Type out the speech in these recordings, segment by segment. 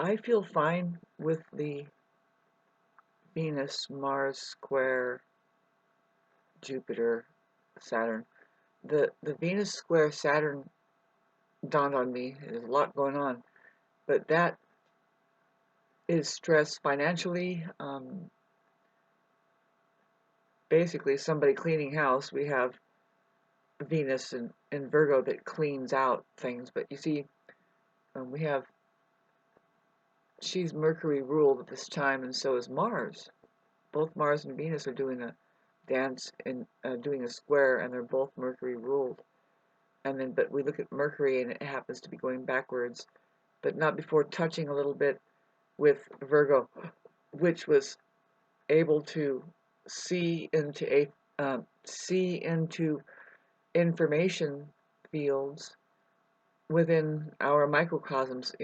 I feel fine with the Venus, Mars square, Jupiter, Saturn. The Venus square Saturn dawned on me. There's a lot going on, but that is stress financially. Basically, somebody cleaning house. We have Venus in Virgo that cleans out things, but you see, we have she's Mercury ruled at this time, and so is Mars. Both Mars and Venus are doing a dance and doing a square, and they're both Mercury ruled. And then, but we look at Mercury, and it happens to be going backwards, but not before touching a little bit with Virgo, which was able to see into information fields within our microcosms.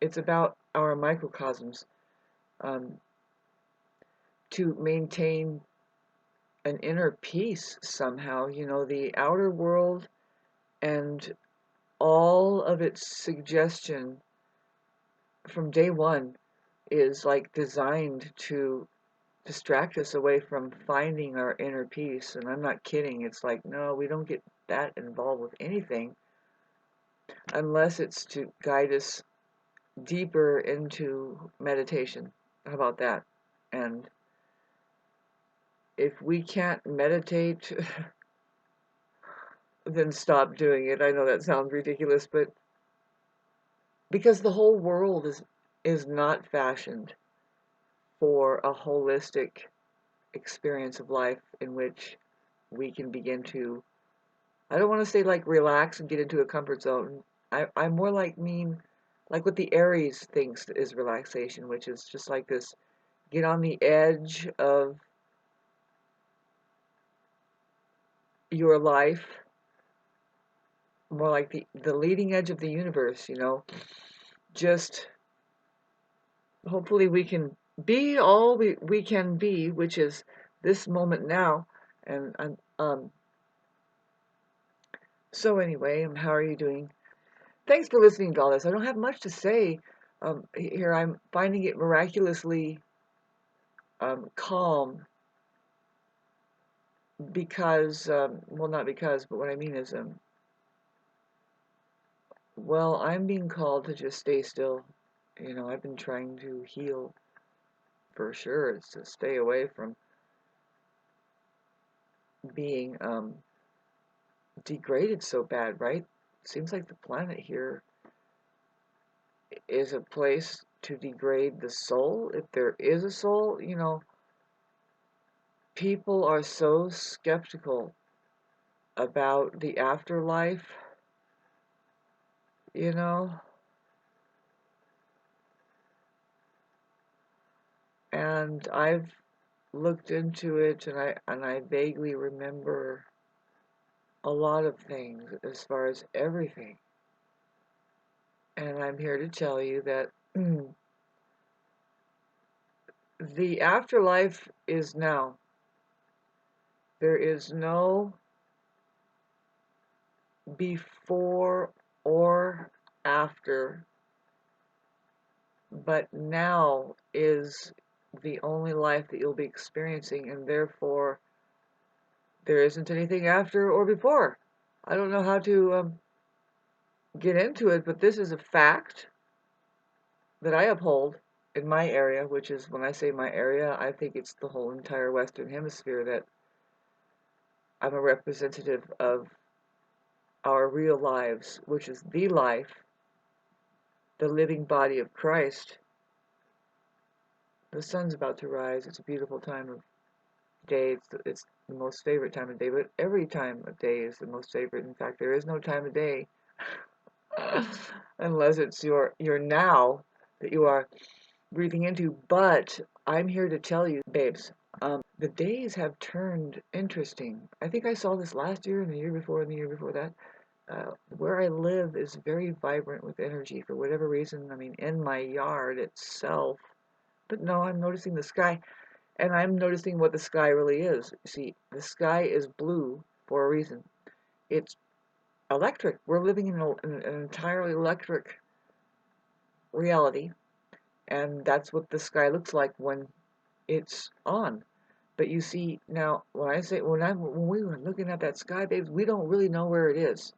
It's about our microcosms, um, to maintain an inner peace somehow. The outer world and all of its suggestion from day one is like designed to distract us away from finding our inner peace. And I'm not kidding. It's like, no, we don't get that involved with anything unless it's to guide us deeper into meditation. How about that? And if we can't meditate, then stop doing it. I know that sounds ridiculous, but because the whole world is not fashioned for a holistic experience of life in which we can begin to, I don't want to say like relax and get into a comfort zone. I more mean like what the Aries thinks is relaxation, which is just like this, get on the edge of your life, more like the leading edge of the universe. Just hopefully we can be all we can be, which is this moment now. And so anyway, how are you doing? Thanks for listening to all this. I don't have much to say. Here I'm finding it miraculously calm because, well, not because, but what I mean is, well, I'm being called to just stay still. I've been trying to heal for sure. It's to stay away from being degraded so bad, right? Seems like the planet here is a place to degrade the soul, if there is a soul. People are so skeptical about the afterlife, you know, and I've looked into it, and I vaguely remember a lot of things as far as everything. And I'm here to tell you that the afterlife is now. There is no before or after, but now is the only life that you'll be experiencing, and therefore there isn't anything after or before. I don't know how to get into it, but this is a fact that I uphold in my area, which is, when I say my area, I think it's the whole entire Western Hemisphere, that I'm a representative of our real lives, which is the life, the living body of Christ. The sun's about to rise. It's a beautiful time of day. It's the most favorite time of day, but every time of day is the most favorite. In fact, there is no time of day unless it's your now that you are breathing into. But I'm here to tell you, babes, the days have turned interesting. I think I saw this last year and the year before and the year before that. Where I live is very vibrant with energy for whatever reason. I mean, in my yard itself. But no, I'm noticing the sky, and I'm noticing what the sky really is. See, the sky is blue for a reason. It's electric. We're living in an entirely electric reality. and that's what the sky looks like when it's on. But you see, now when I say when we were looking at that sky, babes, we don't really know where it is.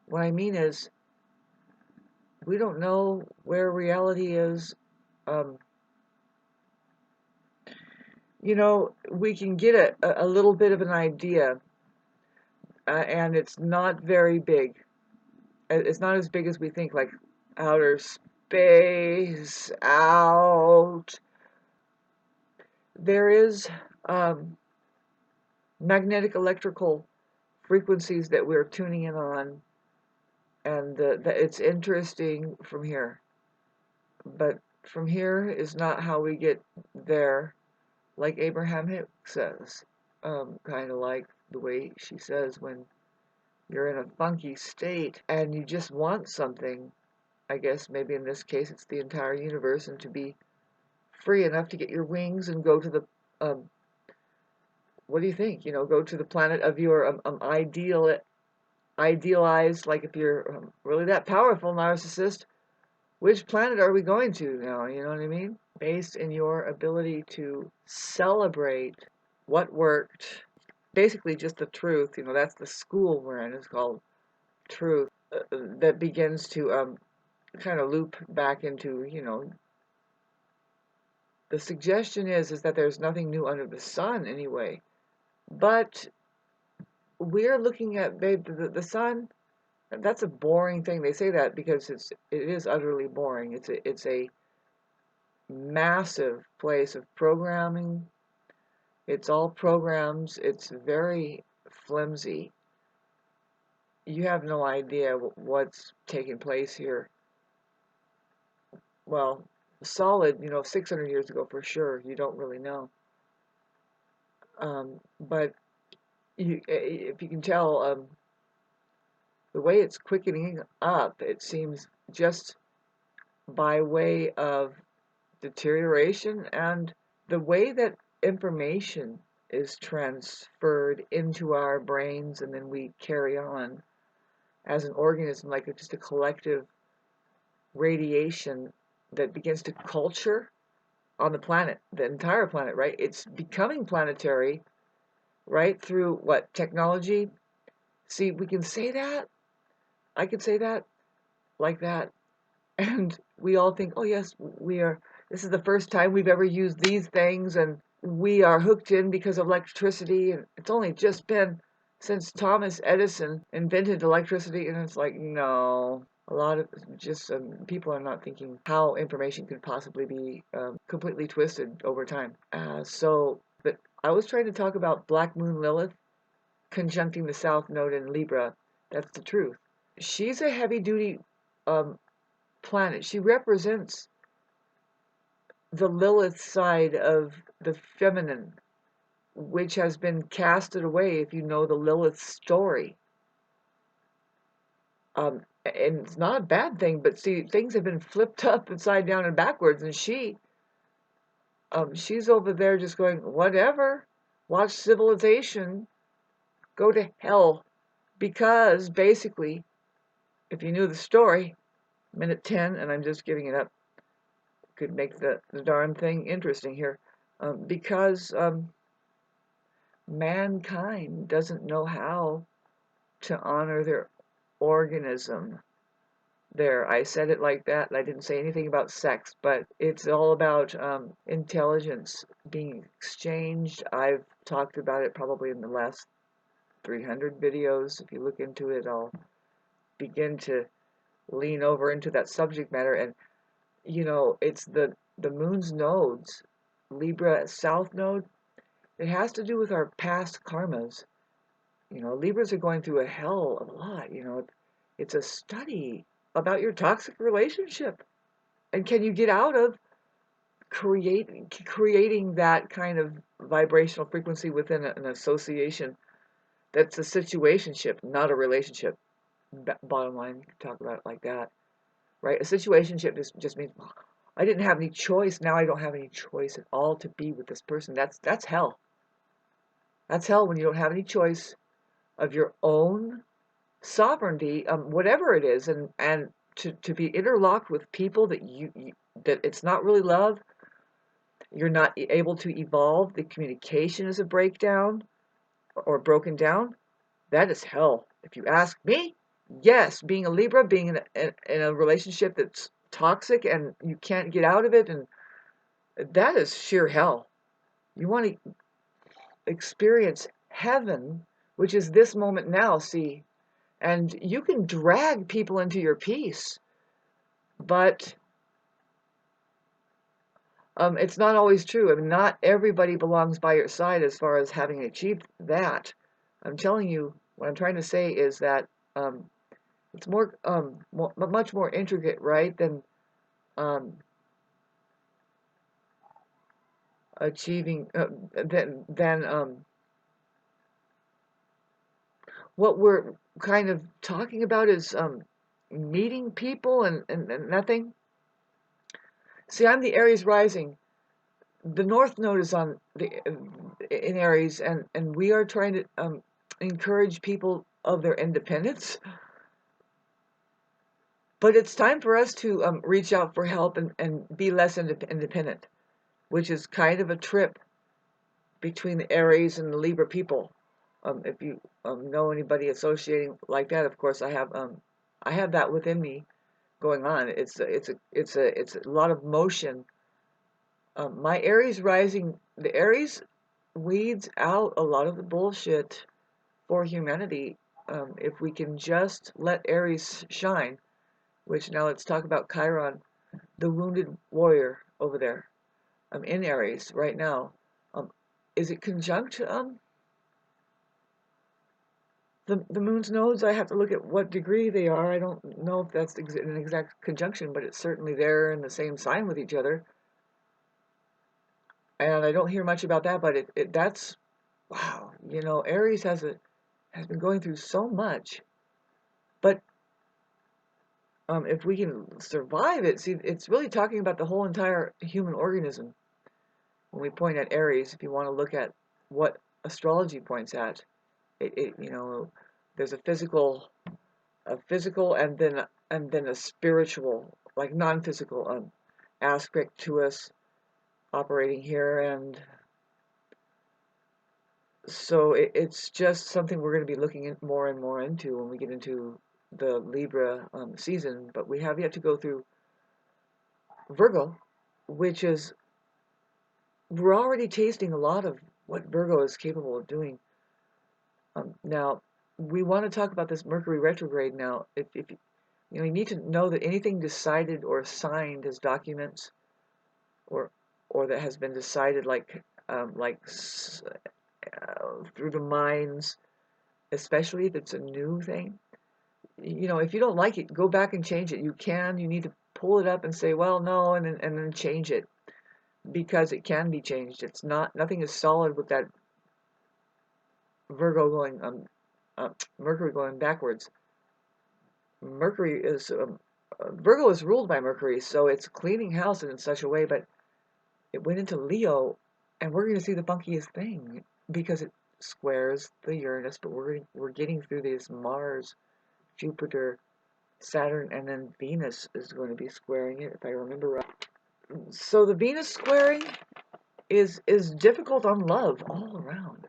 What I mean is, we don't know where reality is. Um, we can get a little bit of an idea, and it's not very big. It's not as big as we think, like outer space, out. There is magnetic electrical frequencies that we're tuning in on, and it's interesting from here. But from here is not how we get there, like Abraham Hicks says. Kind of like the way she says, when you're in a funky state and you just want something, I guess maybe in this case it's the entire universe, and to be free enough to get your wings and go to the, what do you think? Go to the planet of your idealized, like if you're really that powerful narcissist, which planet are we going to now? You know what I mean? Based in your ability to celebrate what worked, basically just the truth. That's the school we're in. It's called truth. That begins to kind of loop back into, the suggestion is that there's nothing new under the sun anyway. But we're looking at, babe, the sun. That's a boring thing. They say that because it is utterly boring. It's a massive place of programming. It's all programs. It's very flimsy. You have no idea what's taking place here. Well, solid, 600 years ago for sure. You don't really know. But if you can tell, the way it's quickening up, it seems just by way of deterioration, and the way that information is transferred into our brains, and then we carry on as an organism, like just a collective radiation that begins to culture on the planet, the entire planet, right? It's becoming planetary, right? Through what? Technology? See, we can say that. I could say that like that. And we all think, oh, yes, this is the first time we've ever used these things, and we are hooked in because of electricity. And it's only just been since Thomas Edison invented electricity. And it's like, no. A lot of just people are not thinking how information could possibly be completely twisted over time. But I was trying to talk about Black Moon Lilith conjuncting the South Node in Libra. That's the truth. She's a heavy duty um, planet. She represents the Lilith side of the feminine, which has been casted away if you know the Lilith story. And it's not a bad thing, but see, things have been flipped up upside down and backwards, and she's over there just going, whatever, watch civilization go to hell. Because basically, if you knew the story, minute 10, and I'm just giving it up, could make the darn thing interesting here. Because mankind doesn't know how to honor their organism. There, I said it like that, and I didn't say anything about sex, but it's all about intelligence being exchanged. I've talked about it probably in the last 300 videos. If you look into it, I'll begin to lean over into that subject matter. And it's the moon's nodes, Libra South Node. It has to do with our past karmas. Libras are going through a hell of a lot. It's a study about your toxic relationship, and can you get out of creating that kind of vibrational frequency within an association that's a situationship, not a relationship. Bottom line, you can talk about it like that, right? A situationship just means, oh, I didn't have any choice. Now I don't have any choice at all to be with this person. That's hell. That's hell when you don't have any choice of your own sovereignty, whatever it is, and to be interlocked with people that that it's not really love, you're not able to evolve, the communication is a breakdown or broken down, that is hell. If you ask me, yes, being a Libra, being in a relationship that's toxic and you can't get out of it, and that is sheer hell. You want to experience heaven, which is this moment now, see, and you can drag people into your peace, but it's not always true. I mean, not everybody belongs by your side as far as having achieved that. I'm telling you, what I'm trying to say is that um, it's much more intricate, right, than um, achieving than what we're kind of talking about is meeting people and nothing. See, I'm the Aries rising. The North Node is on the in Aries, and we are trying to encourage people of their independence. But it's time for us to reach out for help and be less independent, which is kind of a trip between the Aries and the Libra people. If you know anybody associating like that, of course, I have that within me going on. It's a lot of motion. My Aries rising, the Aries weeds out a lot of the bullshit for humanity. If we can just let Aries shine, which now let's talk about Chiron, the wounded warrior over there. I'm in Aries right now. Um, is it conjunct the moon's nodes? I have to look at what degree they are. I don't know if that's an exact conjunction, but it's certainly there in the same sign with each other. And I don't hear much about that, but that's wow. You know, Aries has been going through so much, but if we can survive it, see, it's really talking about the whole entire human organism. When we point at Aries, if you want to look at what astrology points at, you know, there's a physical, and then a spiritual, like non-physical aspect to us operating here, and so it's just something we're going to be looking at more and more into when we get into the Libra season. But we have yet to go through Virgo, which is we're already tasting a lot of what Virgo is capable of doing. Now, we want to talk about this Mercury retrograde now. If you know, you need to know that anything decided or signed as documents, or that has been decided like through the minds, especially if it's a new thing. You know, if you don't like it, go back and change it. You can. You need to pull it up and say, well, no, and then change it because it can be changed. It's not nothing is solid with that Virgo going Mercury going backwards. Mercury is Virgo is ruled by Mercury, so it's cleaning house in such a way, but it went into Leo, and we're going to see the funkiest thing because it squares the Uranus, but we're getting through this Mars, Jupiter, Saturn, and then Venus is going to be squaring it, if I remember right. So the Venus squaring is difficult on love all around.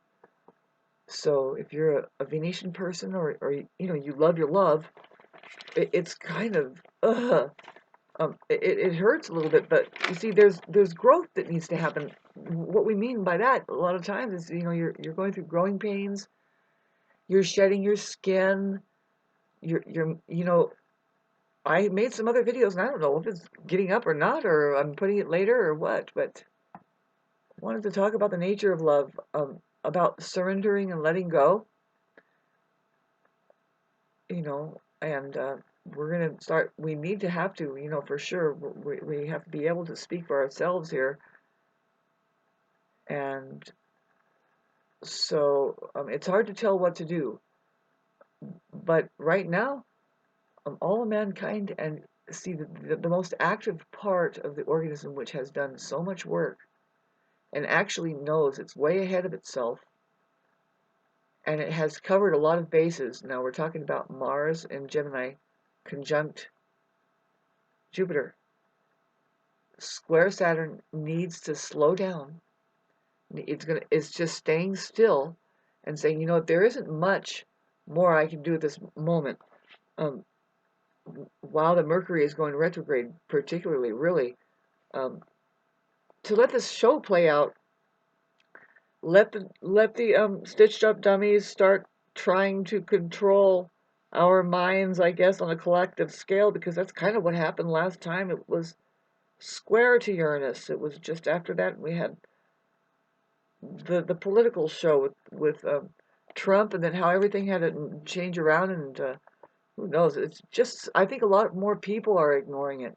So if you're a Venetian person, or you know you love your love, it's kind of it hurts a little bit, but you see, there's growth that needs to happen. What we mean by that a lot of times is, you know, you're going through growing pains, you're shedding your skin, you're you know, I made some other videos, and I don't know if it's getting up or not, or I'm putting it later or what, but I wanted to talk about the nature of love, about surrendering and letting go, you know, and we're going to start, we need to have to, you know, for sure, we have to be able to speak for ourselves here. And so it's hard to tell what to do. But right now, all of mankind, and see, the most active part of the organism, which has done so much work and actually knows it's way ahead of itself, and it has covered a lot of bases. Now we're talking about Mars and Gemini conjunct Jupiter. square Saturn needs to slow down. It's just staying still and saying, there isn't much more I can do at this moment. Um, while the Mercury is going retrograde, particularly, really, um, to let this show play out. Let the stitched up dummies start trying to control our minds, I guess, on a collective scale, because that's kind of what happened last time. It was square to Uranus. It was just after that we had the political show with Trump, and then how everything had to change around, and who knows? It's just, I think a lot more people are ignoring it.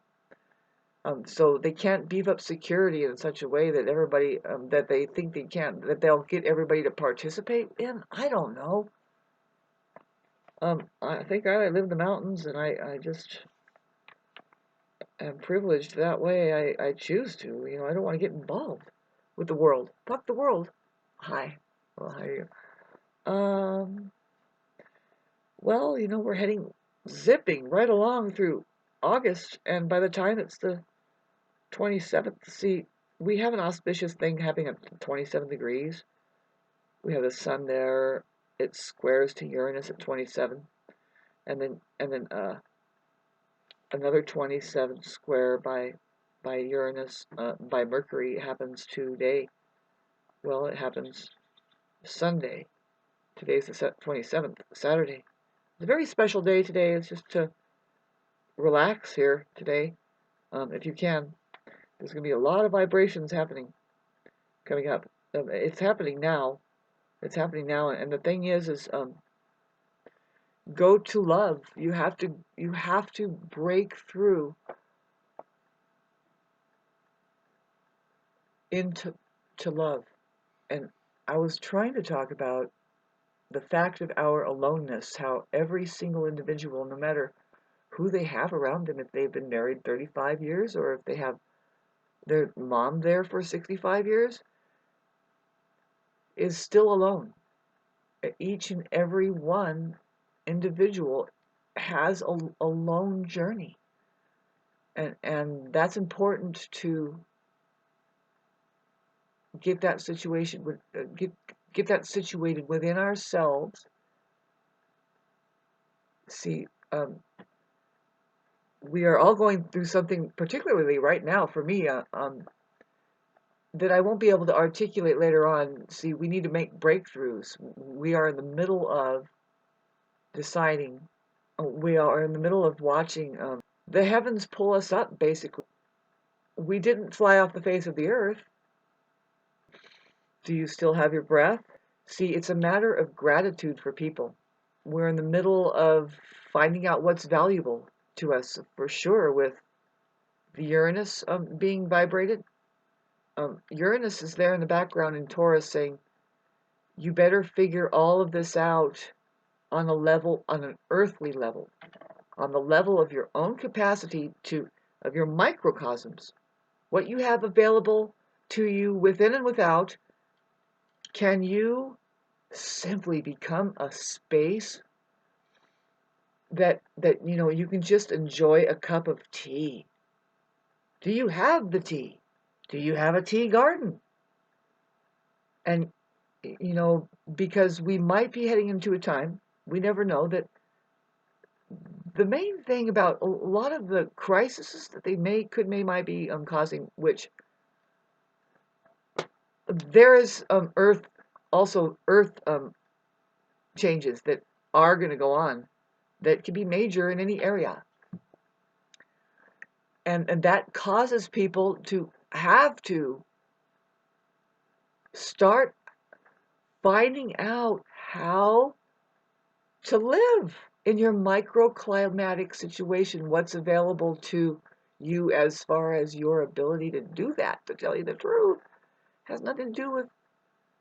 So they can't beef up security in such a way that everybody, that they think they can, that they'll get everybody to participate in. I don't know. I think I live in the mountains, and I just am privileged that way. I choose to. I don't want to get involved with the world. Fuck the world. Hi. Well, how are you? Well, we're heading zipping right along through August, and by the time it's the 27th, see, we have an auspicious thing happening at 27 degrees. We have the sun there. It squares to Uranus at 27, and then another 27 square by Uranus, by Mercury happens today. Well, it happens Sunday. Today's the 27th, Saturday. It's a very special day today. It's just to relax here today, if you can. There's going to be a lot of vibrations coming up. It's happening now. It's happening now, and the thing is, go to love. You have to break through into love. And I was trying to talk about the fact of our aloneness, how every single individual, no matter who they have around them, if they've been married 35 years or if they have their mom there for 65 years, is still alone. Each and every one individual has a lone journey. And that's important to get that situation get that situated within ourselves. See, we are all going through something, particularly right now for me, that I won't be able to articulate later on. See, we need to make breakthroughs. We are in the middle of deciding. We are in the middle of watching the heavens pull us up, basically. We didn't fly off the face of the earth. Do you still have your breath? See, it's a matter of gratitude for people. We're in the middle of finding out what's valuable to us, for sure, with the Uranus being vibrated. Uranus is there in the background in Taurus saying, you better figure all of this out on an earthly level, on the level of your own capacity of your microcosms, what you have available to you within and without. Can you simply become a space that you can just enjoy a cup of tea? Do you have the tea? Do you have a tea garden? And because we might be heading into a time, we never know, that the main thing about a lot of the crises that they might be causing, which there is earth changes that are going to go on, that can be major in any area, and that causes people to have to start finding out how to live in your microclimatic situation, what's available to you as far as your ability to do that. To tell you the truth, has nothing to do with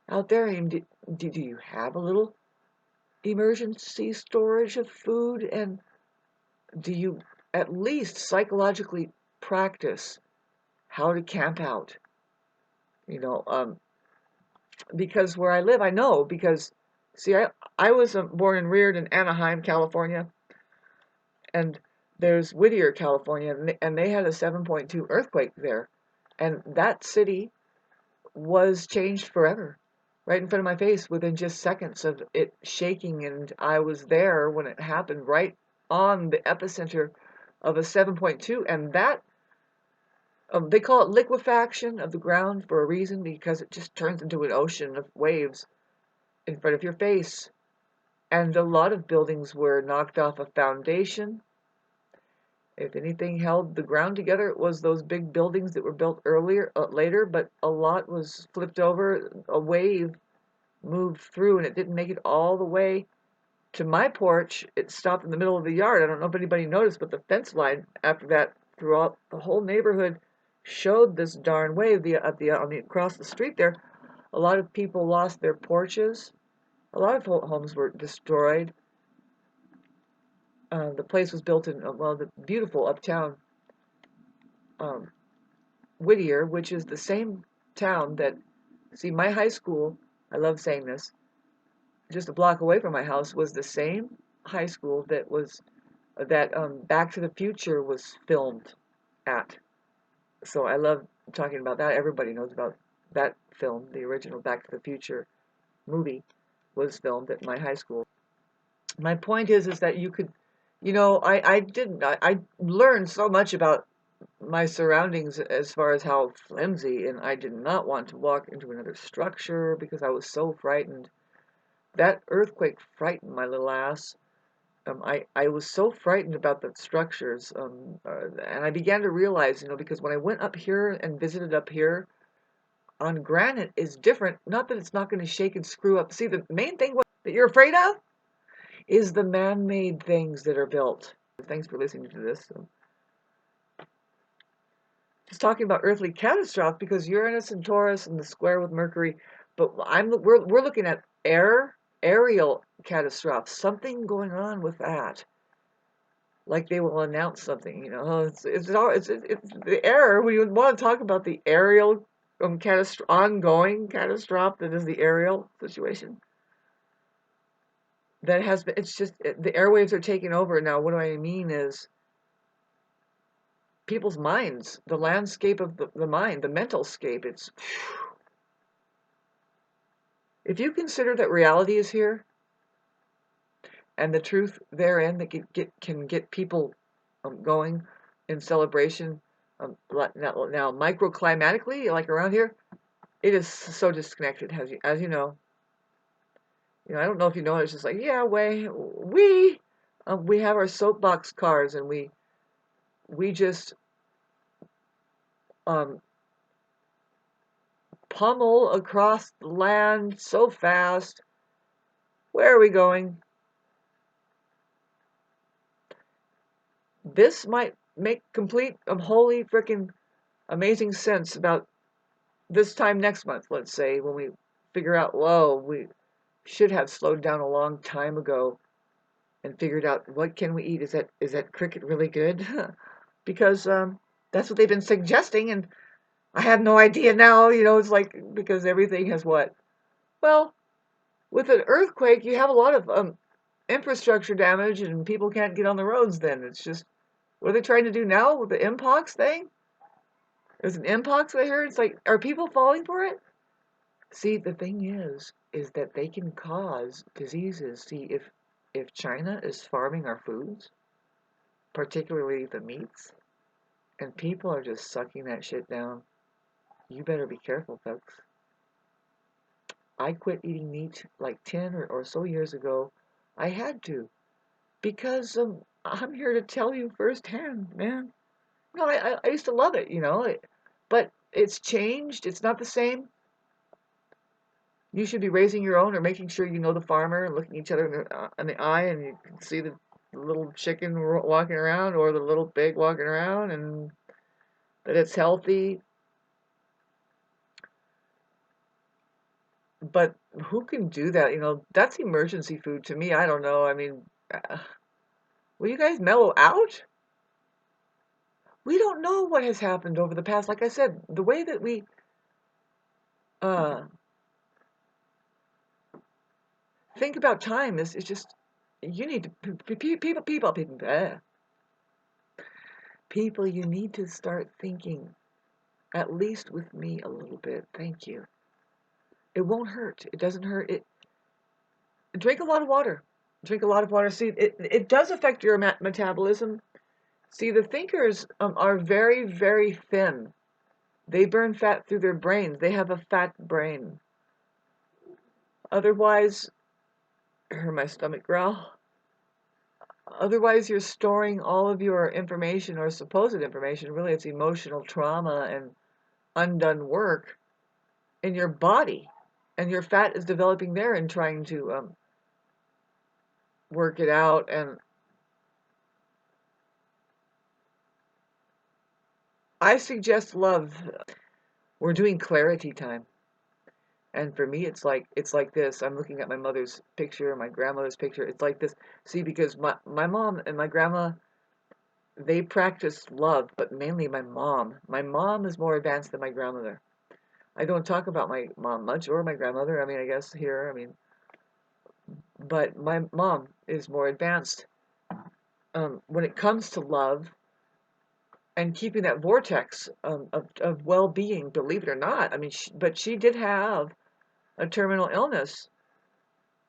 out there. I mean, do you have a little emergency storage of food, and do you at least psychologically practice how to camp out? Because where I live, I know, because see, I was born and reared in Anaheim, California, and there's Whittier, California, and they had a 7.2 earthquake there. And that city was changed forever, right in front of my face within just seconds of it shaking. And I was there when it happened, right on the epicenter of a 7.2. And that, they call it liquefaction of the ground for a reason, because it just turns into an ocean of waves in front of your face. And a lot of buildings were knocked off a foundation. If anything held the ground together, it was those big buildings that were built later, but a lot was flipped over. A wave moved through, and it didn't make it all the way to my porch. It stopped in the middle of the yard. I don't know if anybody noticed, but the fence line after that throughout the whole neighborhood showed this darn wave. Across the street there, a lot of people lost their porches. A lot of homes were destroyed. The place was built in, the beautiful uptown um, Whittier, which is the same town that, see, my high school, I love saying this, just a block away from my house was the same high school that Back to the Future was filmed at. So I love talking about that. Everybody knows about that film. The original Back to the Future movie was filmed at my high school. My point is that you could, I learned so much about my surroundings as far as how flimsy, and I did not want to walk into another structure because I was so frightened. That earthquake frightened my little ass. I was so frightened about the structures, and I began to realize, because when I went up here and visited up here, on granite is different. Not that it's not going to shake and screw up. See, the main thing that you're afraid of is the man-made things that are built. Thanks for listening to this. Just talking about earthly catastrophe, because Uranus and Taurus and the square with Mercury, but we're looking at aerial catastrophe. Something going on with that. Like they will announce something, it's the error. We would want to talk about the aerial ongoing catastrophe that is the aerial situation. That has been, it's just the airwaves are taking over now. What do I mean is people's minds, the landscape of the mind, the mental scape. It's, if you consider that reality is here and the truth therein that can get people going in celebration, now microclimatically, like around here, it is so disconnected, as you know. I don't know if you know, it's just like, yeah, we have our soapbox cars, and we just um, pummel across the land so fast. Where are we going? This might make complete, holy frickin' amazing sense about this time next month, let's say, when we figure out, whoa, we should have slowed down a long time ago and figured out, what can we eat? Is that cricket really good? Because that's what they've been suggesting, and I have no idea now. It's like, because everything has what? Well, with an earthquake, you have a lot of infrastructure damage, and people can't get on the roads. Then it's just, what are they trying to do now with the mpox thing? There's an mpox I heard. It's like, are people falling for it? See, the thing is that they can cause diseases. See, if China is farming our foods, particularly the meats, and people are just sucking that shit down, you better be careful, folks. I quit eating meat like 10 or so years ago. I had to, because I'm here to tell you firsthand, man. No, I used to love it, but it's changed. It's not the same. You should be raising your own, or making sure you know the farmer, and looking each other in the eye, and you can see the little chicken walking around, or the little pig walking around, and that it's healthy. But who can do that? That's emergency food to me. I don't know. I mean, will you guys mellow out? We don't know what has happened over the past. Like I said, the way that we uh, think about time is just, you need to people. People, you need to start thinking, at least with me, a little bit. Thank you. It won't hurt. It doesn't hurt. Drink a lot of water. Drink a lot of water. See, it does affect your metabolism. See, the thinkers are very, very thin. They burn fat through their brains. They have a fat brain. Otherwise, I heard my stomach growl. Otherwise, you're storing all of your information or supposed information. Really, it's emotional trauma and undone work in your body. And your fat is developing there and trying to work it out. And I suggest love. We're doing clarity time. And for me, it's like this. I'm looking at my mother's picture, my grandmother's picture. It's like this. See, because my mom and my grandma, they practiced love, but mainly my mom. My mom is more advanced than my grandmother. I don't talk about my mom much or my grandmother. I mean, I guess here, I mean, but my mom is more advanced when it comes to love and keeping that vortex of well-being. Believe it or not, I mean, but she did have a terminal illness.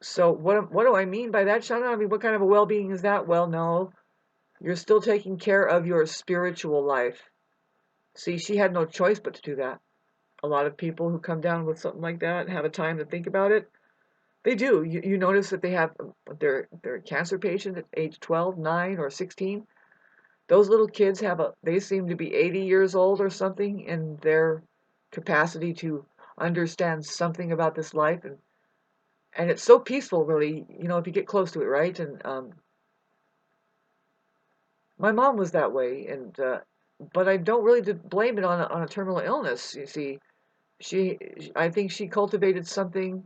So what do I mean by that, Shauna? I mean, what kind of a well-being is that? Well, no, you're still taking care of your spiritual life. See, she had no choice but to do that. A lot of people who come down with something like that and have a time to think about it, they do. You notice that they have they're a cancer patient at age 12, 9, or 16. Those little kids they seem to be 80 years old or something in their capacity to understand something about this life, and it's so peaceful, really, if you get close to it, right? And my mom was that way, and but I don't really blame it on a terminal illness. You see, she I think she cultivated something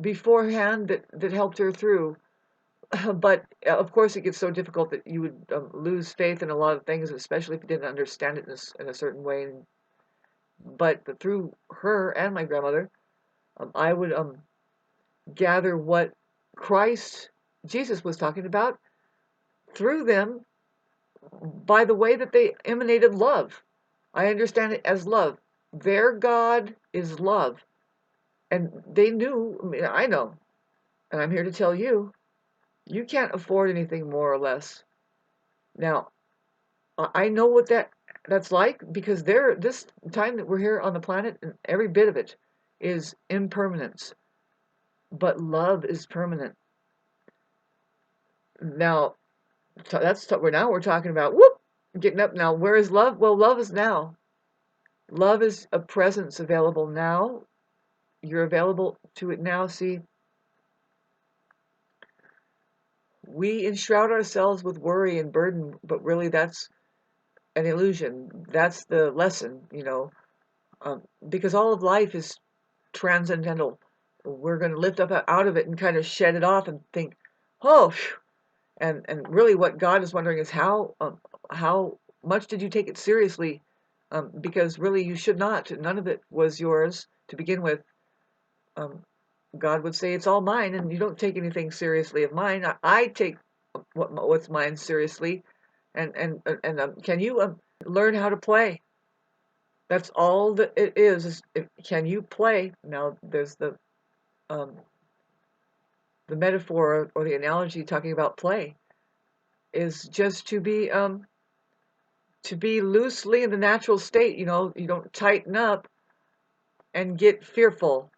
beforehand that helped her through. But of course, it gets so difficult that you would lose faith in a lot of things, especially if you didn't understand it in a certain way. But through her and my grandmother, I would gather what Christ, Jesus, was talking about through them by the way that they emanated love. I understand it as love. Their God is love. And they knew, I mean, I know, and I'm here to tell you, you can't afford anything more or less. Now, I know what that's like because this time that we're here on the planet, and every bit of it is impermanence. But love is permanent. Now, we're talking about getting up now. Where is love? Well, love is now. Love is a presence available now. You're available to it now. See, we enshroud ourselves with worry and burden, but really that's an illusion. That's the lesson, because all of life is transcendental. We're going to lift up out of it and kind of shed it off and think, oh, phew. And really, what God is wondering is how much did you take it seriously? Because really, you should not. None of it was yours to begin with. Um, God would say it's all mine, and you don't take anything seriously of mine. I take what's mine seriously, and can you learn how to play? That's all that it is can you play? Now there's um, the metaphor or the analogy talking about play is just to be loosely in the natural state. You don't tighten up and get fearful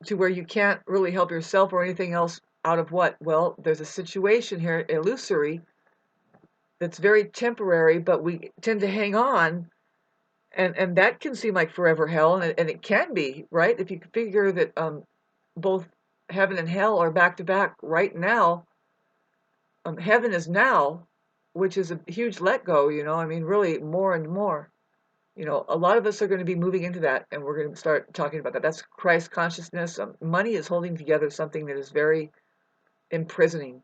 to where you can't really help yourself or anything else out of what? Well, there's a situation here, illusory, that's very temporary, but we tend to hang on, and that can seem like forever hell, and it can be, right? If you figure that both heaven and hell are back to back right now, heaven is now, which is a huge let go, I mean, really more and more. A lot of us are going to be moving into that, and we're going to start talking about that. That's Christ consciousness. Money is holding together something that is very imprisoning.